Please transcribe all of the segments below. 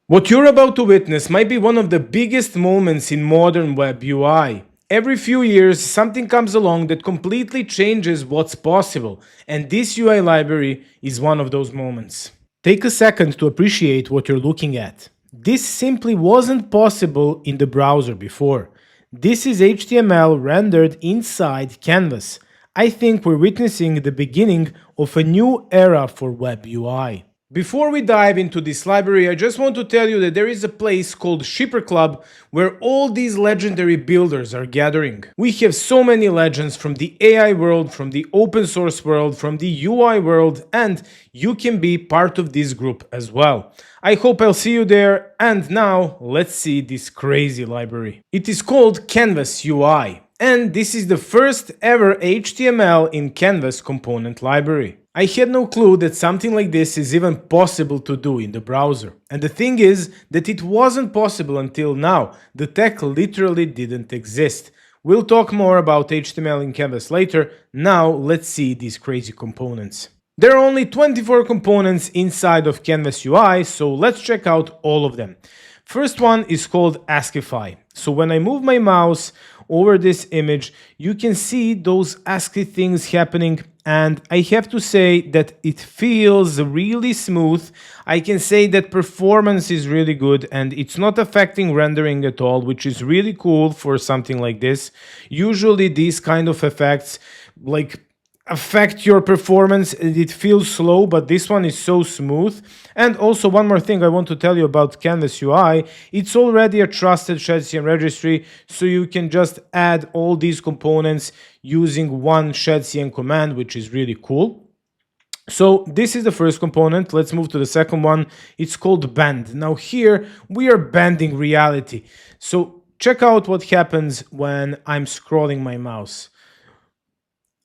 What you're about to witness might be one of the biggest moments in modern web UI. Every few years, something comes along that completely changes what's possible, and this UI library is one of those moments. Take a second to appreciate what you're looking at. This simply wasn't possible in the browser before. This is HTML rendered inside Canvas. I think we're witnessing the beginning of a new era for web UI. Before we dive into this library, I just want to tell you that there is a place called Shipper Club where all these legendary builders are gathering. We have so many legends from the AI world, from the open source world, from the UI world, and you can be part of this group as well. I hope I'll see you there, and now let's see this crazy library. It is called canvasui, and this is the first ever HTML in Canvas component library. I had no clue that something like this is even possible to do in the browser. And the thing is that it wasn't possible until now. The tech literally didn't exist. We'll talk more about HTML in Canvas later. Now let's see these crazy components. There are only 24 components inside of Canvas UI, so let's check out all of them. First one is called ASCIIfy. So when I move my mouse over this image, you can see those ASCII things happening, and I have to say that it feels really smooth. I can say that performance is really good and it's not affecting rendering at all, which is really cool for something like this. Usually these kind of effects affect your performance, it feels slow, but this one is so smooth. And also one more thing I want to tell you about Canvas UI, it's already a trusted ShadCN registry, so you can just add all these components using one ShadCN command, which is really cool. So this is the first component. Let's move to the second one. It's called bend. Now here we are bending reality. So check out what happens when I'm scrolling my mouse.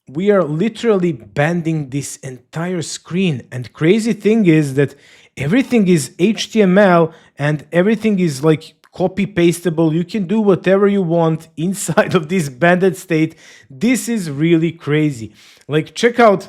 We are literally bending this entire screen, and crazy thing is that everything is HTML and everything is like copy pastable. You can do whatever you want inside of this bended state. This is really crazy. Like, check out,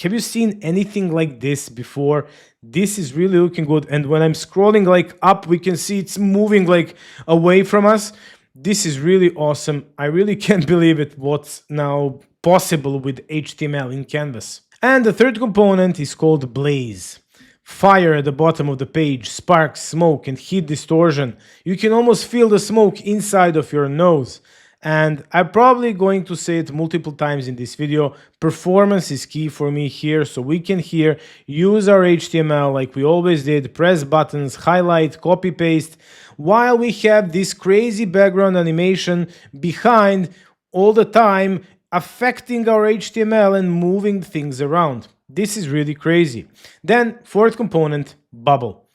have you seen anything like this before? This is really looking good, and when I'm scrolling like up, we can see it's moving like away from us. This is really awesome. I really can't believe it, what's now possible with HTML in Canvas. And the third component is called blaze. Fire at the bottom of the page, sparks, smoke, and heat distortion. You can almost feel the smoke inside of your nose. And I'm probably going to say it multiple times in this video. Performance is key for me here, so we can here use our HTML like we always did, press buttons, highlight, copy paste, while we have this crazy background animation behind all the time, affecting our HTML and moving things around. This is really crazy. Then fourth component, bubble.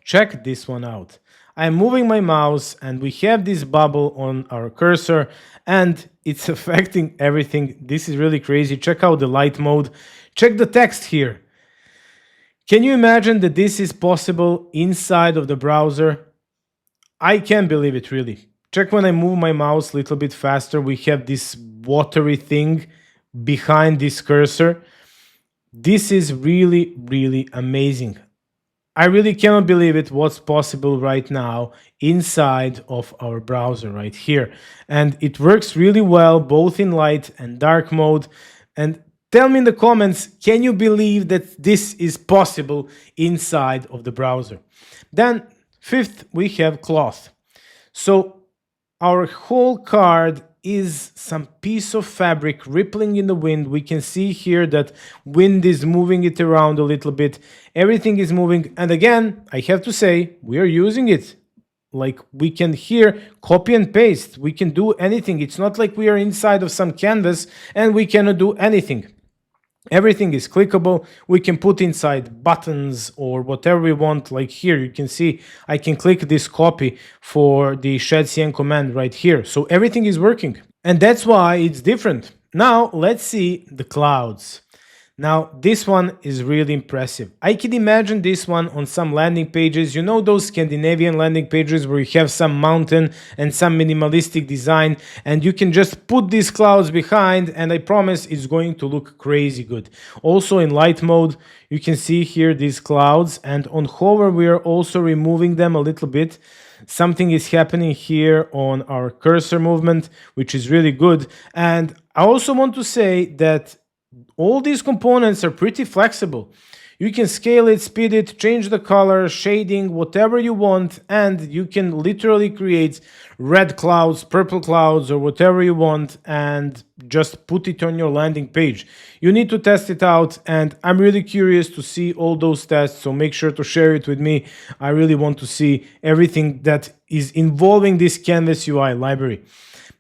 Check this one out. I'm moving my mouse and we have this bubble on our cursor and it's affecting everything. This is really crazy. Check out the light mode. Check the text here. Can you imagine that this is possible inside of the browser? I can't believe it, really. Check when I move my mouse a little bit faster, we have this watery thing behind this cursor. This is really, really amazing. I really cannot believe it, what's possible right now inside of our browser right here. And it works really well, both in light and dark mode. And tell me in the comments, can you believe that this is possible inside of the browser? Then fifth, we have cloth. So our whole card is some piece of fabric rippling in the wind. We can see here that wind is moving it around a little bit. Everything is moving. And again, I have to say, we are using it. Like, we can here copy and paste. We can do anything. It's not like we are inside of some canvas and we cannot do anything. Everything is clickable. We can put inside buttons or whatever we want. Like here, you can see I can click this copy for the ShadCN command right here. So everything is working. And that's why it's different. Now let's see the clouds. Now, this one is really impressive. I can imagine this one on some landing pages. You know those Scandinavian landing pages where you have some mountain and some minimalistic design, and you can just put these clouds behind, and I promise it's going to look crazy good. Also in light mode, you can see here these clouds, and on hover we are also removing them a little bit. Something is happening here on our cursor movement, which is really good. And I also want to say that all these components are pretty flexible. You can scale it, speed it, change the color, shading, whatever you want, and you can literally create red clouds, purple clouds, or whatever you want, and just put it on your landing page. You need to test it out, and I'm really curious to see all those tests, so make sure to share it with me. I really want to see everything that is involving this Canvas UI library.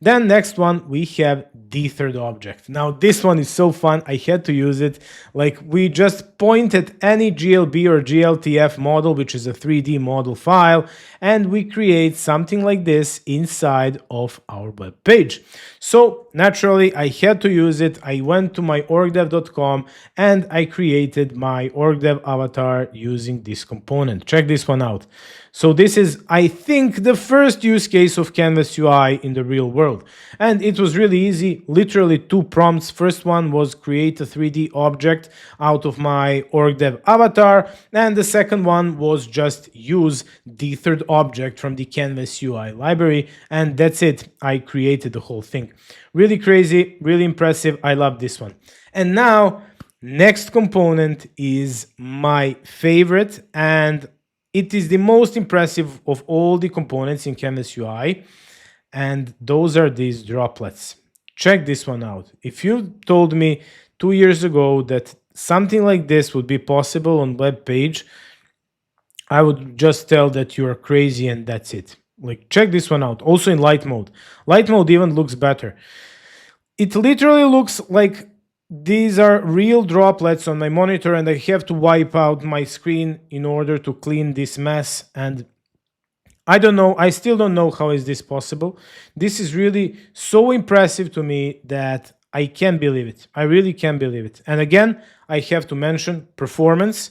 Then next one, we have the third object. Now this one is so fun, I had to use it. Like we just point at any GLB or GLTF model, which is a 3D model file, and we create something like this inside of our web page. So naturally, I had to use it. I went to my OrcDev.com and I created my OrcDev avatar using this component. Check this one out. So this is, I think, the first use case of Canvas UI in the real world. And it was really easy, literally 2 prompts. First one was create a 3D object out of my OrcDev avatar. And the second one was just use the third object from the Canvas UI library. And that's it. I created the whole thing. Really crazy, really impressive. I love this one. And now, next component is my favorite, and it is the most impressive of all the components in Canvas UI, and those are these droplets. Check this one out. If you told me 2 years ago that something like this would be possible on web page, I would just tell that you are crazy and that's it. Like, check this one out. Also in light mode. Light mode even looks better. It literally looks like these are real droplets on my monitor, and I have to wipe out my screen in order to clean this mess. And I don't know, I still don't know how is this possible. This is really so impressive to me that I can't believe it. I really can't believe it. And again, I have to mention performance.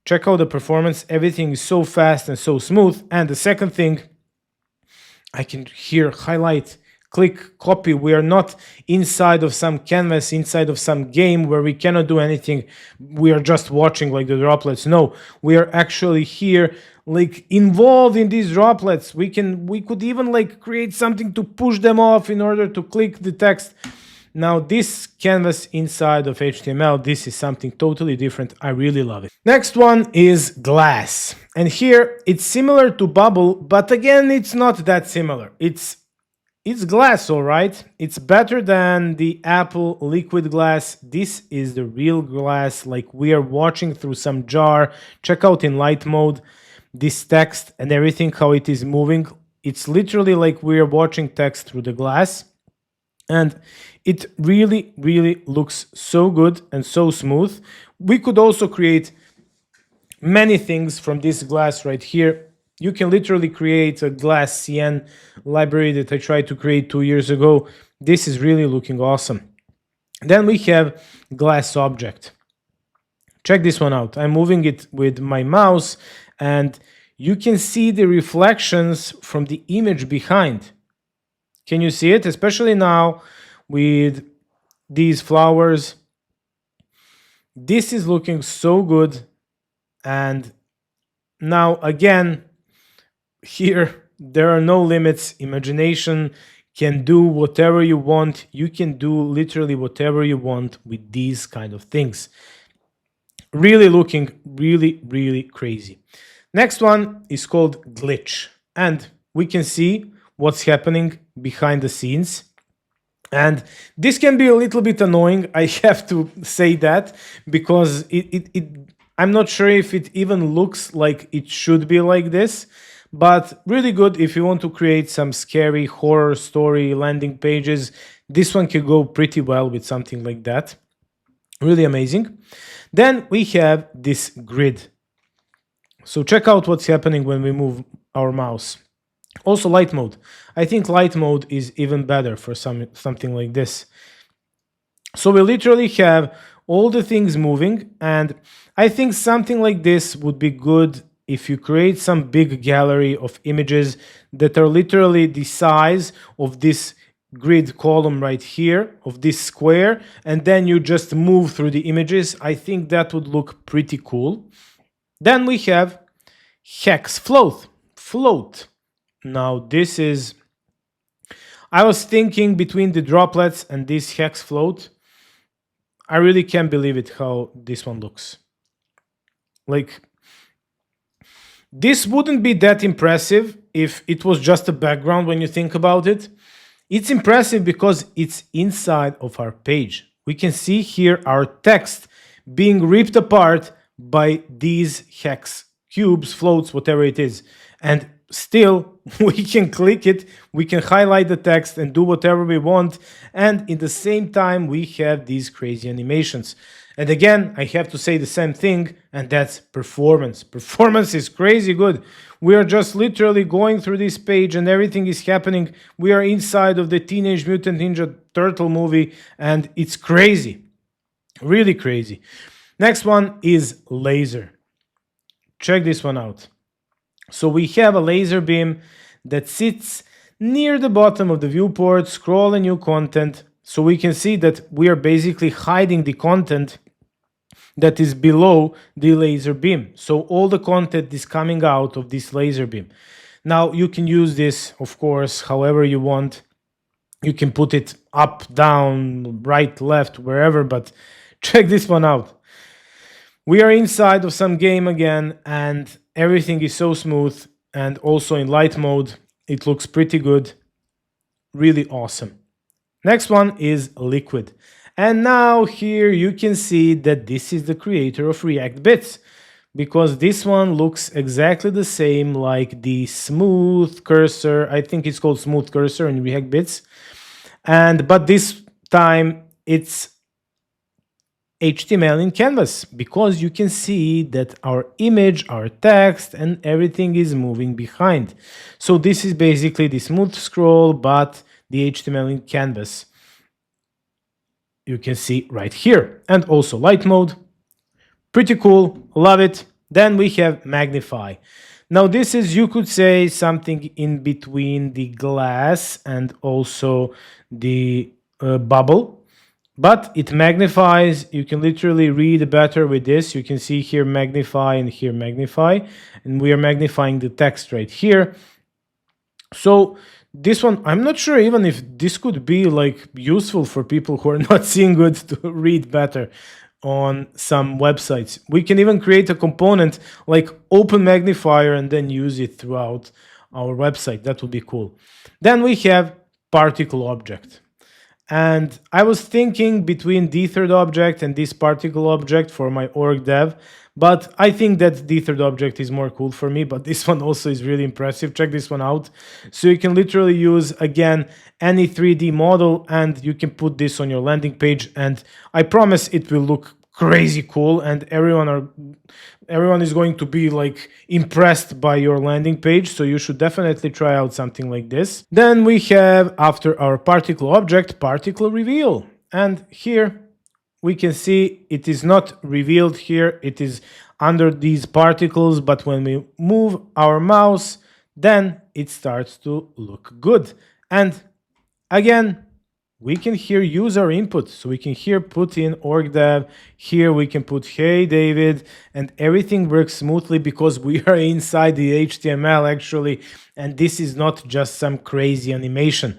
Check out the performance. Everything is so fast and so smooth. And the second thing, I can here highlight, click, copy. We are not inside of some canvas, inside of some game where we cannot do anything. We are just watching like the droplets. No, we are actually here, like involved in these droplets. We could even like create something to push them off in order to click the text. Now this canvas inside of HTML, this is something totally different. I really love it. Next one is glass. And here it's similar to bubble, but again, it's not that similar. It's glass, all right. It's better than the Apple liquid glass. This is the real glass, like we are watching through some jar. Check out in light mode, this text and everything, how it is moving. It's literally like we are watching text through the glass. And it really, really looks so good and so smooth. We could also create many things from this glass right here. You can literally create a glass CN library that I tried to create 2 years ago. This is really looking awesome. Then we have glass object. Check this one out. I'm moving it with my mouse and you can see the reflections from the image behind. Can you see it? Especially now with these flowers. This is looking so good. And now again, here there are no limits. Imagination can do whatever you want. You can do literally whatever you want with these kind of things. Really looking really, really crazy. Next one is called glitch. And we can see what's happening behind the scenes. And this can be a little bit annoying, I have to say that, because I'm not sure if it even looks like it should be like this, but really good if you want to create some scary horror story landing pages. This one can go pretty well with something like that. Really amazing. Then we have this grid. So check out what's happening when we move our mouse. Also light mode. I think light mode is even better for something like this. So we literally have all the things moving. And I think something like this would be good if you create some big gallery of images that are literally the size of this grid column right here, of this square, and then you just move through the images. I think that would look pretty cool. Then we have hex float. Now this is, I was thinking between the droplets and this hex float. I really can't believe it how this one looks. Like, this wouldn't be that impressive if it was just a background when you think about it. It's impressive because it's inside of our page. We can see here our text being ripped apart by these hex cubes, floats, whatever it is. And still, we can click it, we can highlight the text and do whatever we want. And in the same time, we have these crazy animations. And again, I have to say the same thing, and that's performance. Performance is crazy good. We are just literally going through this page and everything is happening. We are inside of the Teenage Mutant Ninja Turtle movie, and it's crazy. Really crazy. Next one is laser. Check this one out. So we have a laser beam that sits near the bottom of the viewport, scroll a new content. So we can see that we are basically hiding the content that is below the laser beam. So all the content is coming out of this laser beam. Now you can use this, of course, however you want. You can put it up, down, right, left, wherever, but check this one out. We are inside of some game again, and everything is so smooth, and also in light mode, it looks pretty good. Really awesome. Next one is liquid. And now here you can see that this is the creator of React Bits, because this one looks exactly the same like the smooth cursor. I think it's called smooth cursor in React Bits. But this time it's HTML in Canvas, because you can see that our image, our text, and everything is moving behind. So this is basically the smooth scroll, but the HTML in Canvas. You can see right here, and also light mode. Pretty cool, love it. Then we have magnify. Now this is, you could say, something in between the glass and also the bubble, but it magnifies. You can literally read better with this. You can see here magnify and here magnify, and we are magnifying the text right here. So this one, I'm not sure even if this could be like useful for people who are not seeing good to read better on some websites. We can even create a component like open magnifier and then use it throughout our website. That would be cool. Then we have particle object. And I was thinking between the third object and this particle object for my OrcDev, but I think that the third object is more cool for me, but this one also is really impressive. Check this one out. So you can literally use, again, any 3D model, and you can put this on your landing page, and I promise it will look crazy cool, and everyone is going to be like impressed by your landing page. So you should definitely try out something like this. Then we have, after our particle object, particle reveal, and here we can see it is not revealed here, it is under these particles, but when we move our mouse, then it starts to look good. And again, we can here use our input. So we can here put in OrcDev, here we can put hey David, and everything works smoothly because we are inside the HTML actually, and this is not just some crazy animation.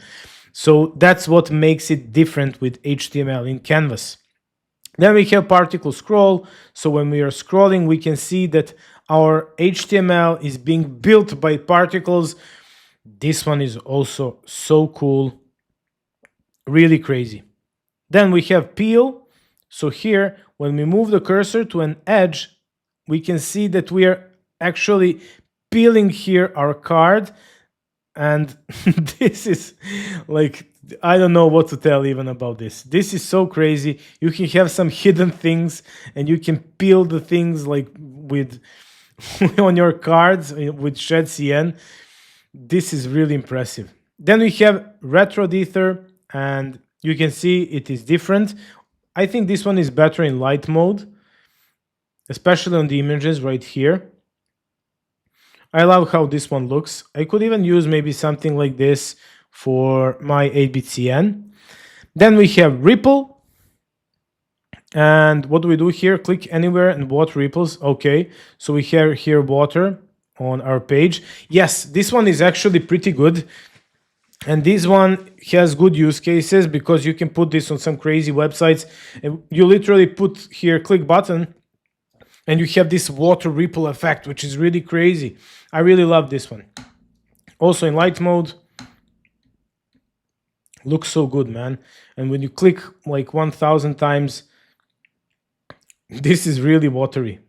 So that's what makes it different with HTML in Canvas. Then we have particle scroll. So when we are scrolling, we can see that our HTML is being built by particles. This one is also so cool. Really crazy. Then we have peel. So here, when we move the cursor to an edge, we can see that we are actually peeling here our card. And this is like, I don't know what to tell even about this. This is so crazy. You can have some hidden things and you can peel the things like with on your cards with shed CN. This is really impressive. Then we have retro dither, and you can see it is different. I think this one is better in light mode, especially on the images right here. I love how this one looks. I could even use maybe something like this for my 8-bit CN. Then we have ripple. And what do we do here? Click anywhere and water ripples. Okay, so we have here water on our page. Yes, this one is actually pretty good. And this one has good use cases because you can put this on some crazy websites. And you literally put here, click button, and you have this water ripple effect, which is really crazy. I really love this one. Also in light mode, looks so good, man. And when you click like 1000 times, this is really watery.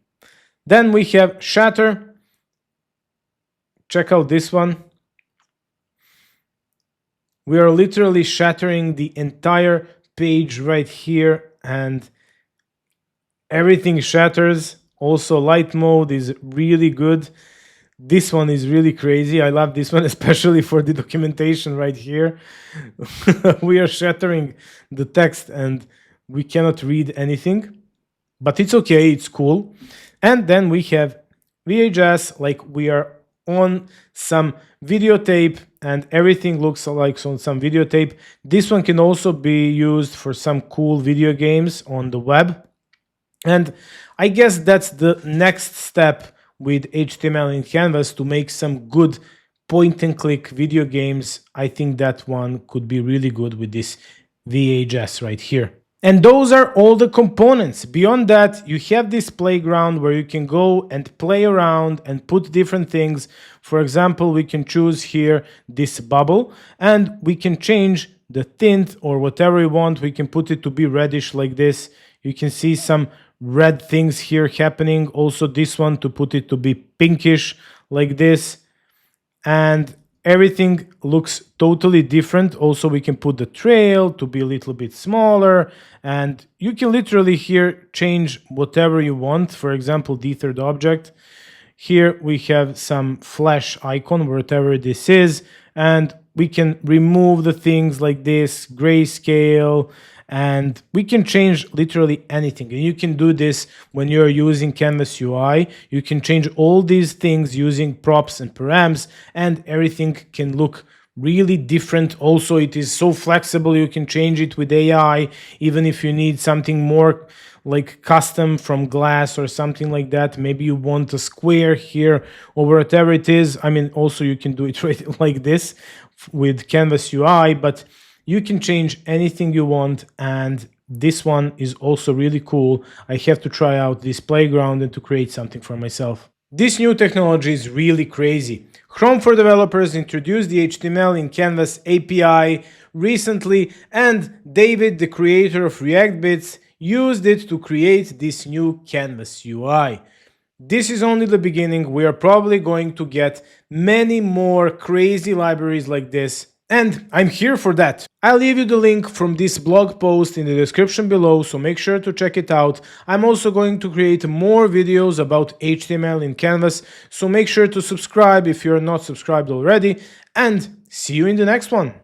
Then we have shatter. Check out this one. We are literally shattering the entire page right here, and everything shatters. Also, light mode is really good. This one is really crazy. I love this one, especially for the documentation right here. We are shattering the text and we cannot read anything, but it's okay, it's cool. And then we have VHS, like we are on some videotape and everything looks like on some videotape. This one can also be used for some cool video games on the web. And I guess that's the next step with HTML in Canvas to make some good point and click video games. I think that one could be really good with this VHS right here. And those are all the components. Beyond that, you have this playground where you can go and play around and put different things. For example, we can choose here this bubble and we can change the tint or whatever we want. We can put it to be reddish like this. You can see some red things here happening. Also this one to put it to be pinkish like this. And everything looks totally different. Also, we can put the trail to be a little bit smaller, and you can literally here change whatever you want. For example, the third object. Here we have some flash icon, whatever this is, and we can remove the things like this, grayscale, and we can change literally anything. And you can do this when you're using Canvas UI. You can change all these things using props and params, and everything can look really different. Also, it is so flexible. You can change it with AI, even if you need something more like custom from glass or something like that. Maybe you want a square here or whatever it is. I mean, also you can do it right like this with Canvas UI, but you can change anything you want, and this one is also really cool. I have to try out this playground and to create something for myself. This new technology is really crazy. Chrome for Developers introduced the HTML in Canvas API recently, and David, the creator of React Bits, used it to create this new Canvas UI. This is only the beginning. We are probably going to get many more crazy libraries like this, and I'm here for that. I'll leave you the link from this blog post in the description below, so make sure to check it out. I'm also going to create more videos about HTML in Canvas, so make sure to subscribe if you're not subscribed already, and see you in the next one.